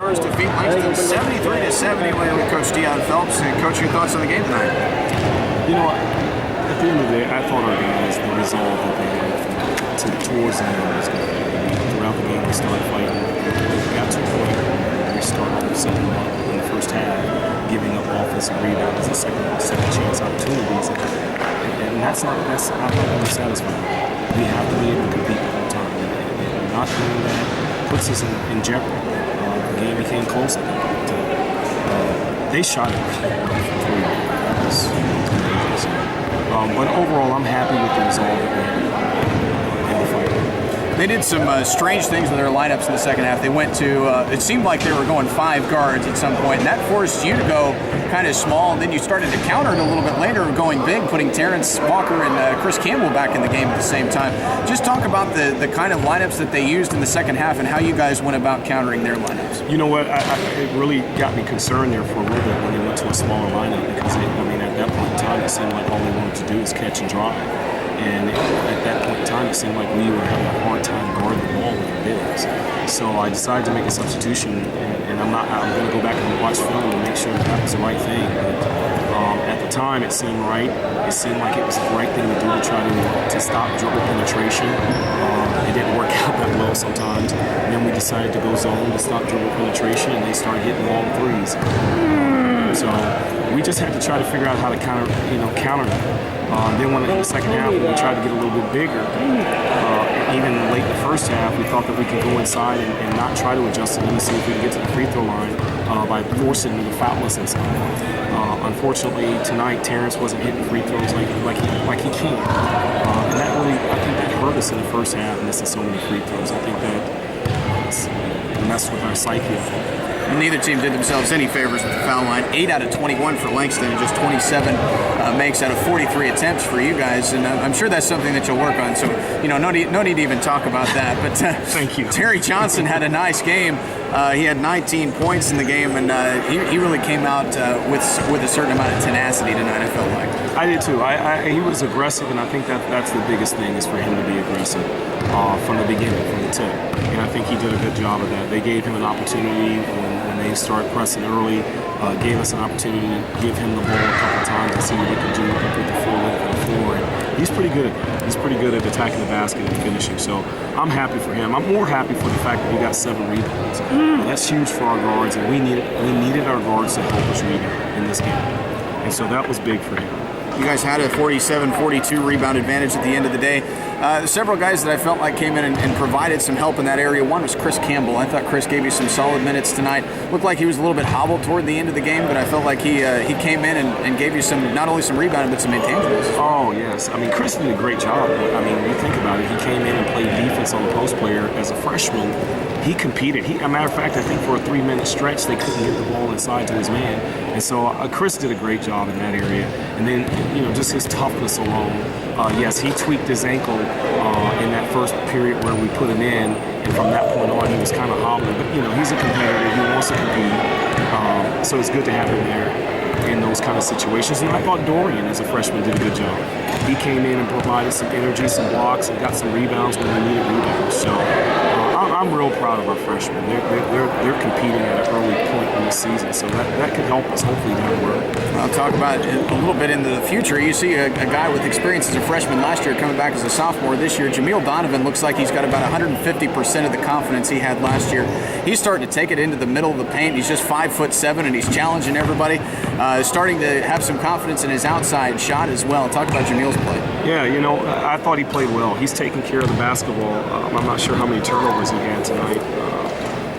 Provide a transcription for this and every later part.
Defeat Langston 73-70 with Coach Dionne Phelps. And Coach, your thoughts on the game tonight? You know, at the end of the day, I thought our guys, the resolve that they had towards the end was good. Throughout the game, we started fighting. We got to a point where we started all of a sudden in the first half, giving up offensive rebounds and second chance opportunities. And that's not going to satisfy me. We have to be able to compete the whole time. And not doing that puts us in jeopardy. The game became close. They shot it really well. That was amazing. But overall, I'm happy with the resolve that we had in the fight. They did some strange things with their lineups in the second half. They went to, it seemed like they were going 5 guards at some point, and that forced you to go kind of small, and then you started to counter it a little bit later, going big, putting Terrence Walker and Chris Campbell back in the game at the same time. Just talk about the kind of lineups that they used in the second half and how you guys went about countering their lineups. You know what, it really got me concerned there for a little bit when they went to a smaller lineup because, at that point in time, it seemed like all they wanted to do is catch and drive. And at that point in time, it seemed like we were having a hard time guarding the ball with our bigs. So I decided to make a substitution, and I'm going to go back and watch film and make sure that was the right thing. But at the time, it seemed right. It seemed like it was the right thing to do to try to stop dribble penetration. It didn't work out that well sometimes. And then we decided to go zone to stop dribble penetration, and they started hitting long threes. So we just had to try to figure out how to counter that. Then in the second half, when we tried to get a little bit bigger, even late in the first half, we thought that we could go inside and not try to adjust it and see if we could get to the free throw line by forcing them to foul us inside. Unfortunately, tonight, Terrence wasn't hitting free throws like he can. And that really, I think that hurt us in the first half, missing so many free throws. I think that messed with our psyche. Neither team did themselves any favors with the foul line. 8 out of 21 for Langston and just 27 makes out of 43 attempts for you guys. And I'm sure that's something that you'll work on. So, no need to even talk about that. But thank you. Terry Johnson had a nice game. He had 19 points in the game, and he really came out with a certain amount of tenacity tonight, I felt like. I did too. He was aggressive, and I think that's the biggest thing is for him to be aggressive from the beginning, from the tip. And I think he did a good job of that. They gave him an opportunity when they started pressing early, gave us an opportunity to give him the ball a couple times and see what he could do with the full length of the floor. And he's pretty good at that. He's pretty good at attacking the basket and finishing. So I'm happy for him. I'm more happy for the fact that we got 7 rebounds. That's huge for our guards, and we needed our guards to help us rebound in this game. And so that was big for him. You guys had a 47-42 rebound advantage at the end of the day. Several guys that I felt like came in and provided some help in that area. One was Chris Campbell. I thought Chris gave you some solid minutes tonight. Looked like he was a little bit hobbled toward the end of the game, but I felt like he came in and gave you some, not only some rebounding, but some intangibles. Oh, yes. Chris did a great job. You think about it. He came in and played defense on the post player as a freshman. He competed. A matter of fact, I think for a 3-minute stretch, they couldn't get the ball inside to his man. And so Chris did a great job in that area. And then, just his toughness alone. Yes, he tweaked his ankle in that first period where we put him in. And from that point on, he was kind of hobbling. But, he's a competitor. He wants to compete. So it's good to have him there in those kind of situations. And I thought Dorian, as a freshman, did a good job. He came in and provided some energy, some blocks, and got some rebounds when we needed rebounds. So I'm real proud of our freshmen. They're competing at an early point in the season, so that could help us hopefully down the road. I'll talk about it a little bit into the future. You see a guy with experience as a freshman last year coming back as a sophomore this year. Jameel Donovan looks like he's got about 150% of the confidence he had last year. He's starting to take it into the middle of the paint. He's just 5'7", and he's challenging everybody. Starting to have some confidence in his outside shot as well. Talk about Jameel's play. Yeah, I thought he played well. He's taking care of the basketball. I'm not sure how many turnovers he had tonight,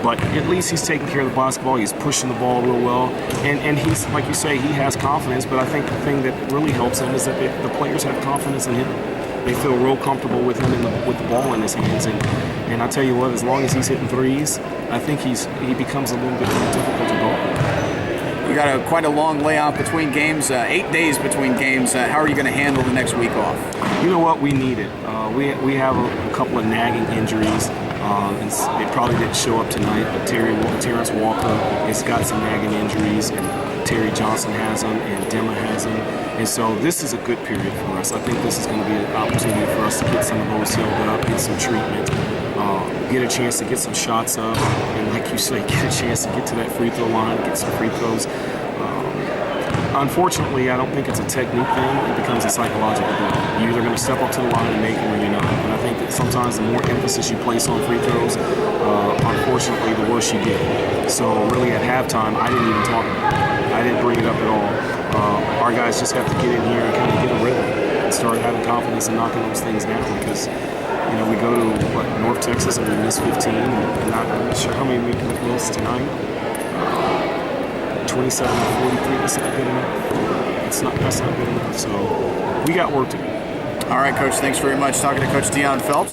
but at least he's taking care of the basketball. He's pushing the ball real well, and he's, like you say, he has confidence. But I think the thing that really helps him is that the players have confidence in him. They feel real comfortable with him with the ball in his hands, and I tell you what, as long as he's hitting threes, I think he becomes a little bit more difficult to guard. You got quite a long layoff between games, 8 days between games. How are you going to handle the next week off? You know what? We need it. We have a couple of nagging injuries. And they probably didn't show up tonight, but Terrence Walker has got some nagging injuries, and Terry Johnson has them, and Demma has them. And so this is a good period for us. I think this is going to be an opportunity for us to get some of those healed up, get some treatment. get a chance to get some shots up, and like you say, get a chance to get to that free throw line, get some free throws. Unfortunately, I don't think it's a technique thing. It becomes a psychological thing. You're either going to step up to the line and make them or you're not. And I think that sometimes the more emphasis you place on free throws, unfortunately, the worse you get. So really at halftime, I didn't even talk about it. I didn't bring it up at all. Our guys just have to get in here and kind of get a rhythm and start having confidence in knocking those things down, because we go to North Texas and we miss 15, and not sure how many we missed tonight. 27 to 43, that's not good enough. That's not good enough. So we got work to do. All right, Coach, thanks very much. Talking to Coach Dionne Phelps.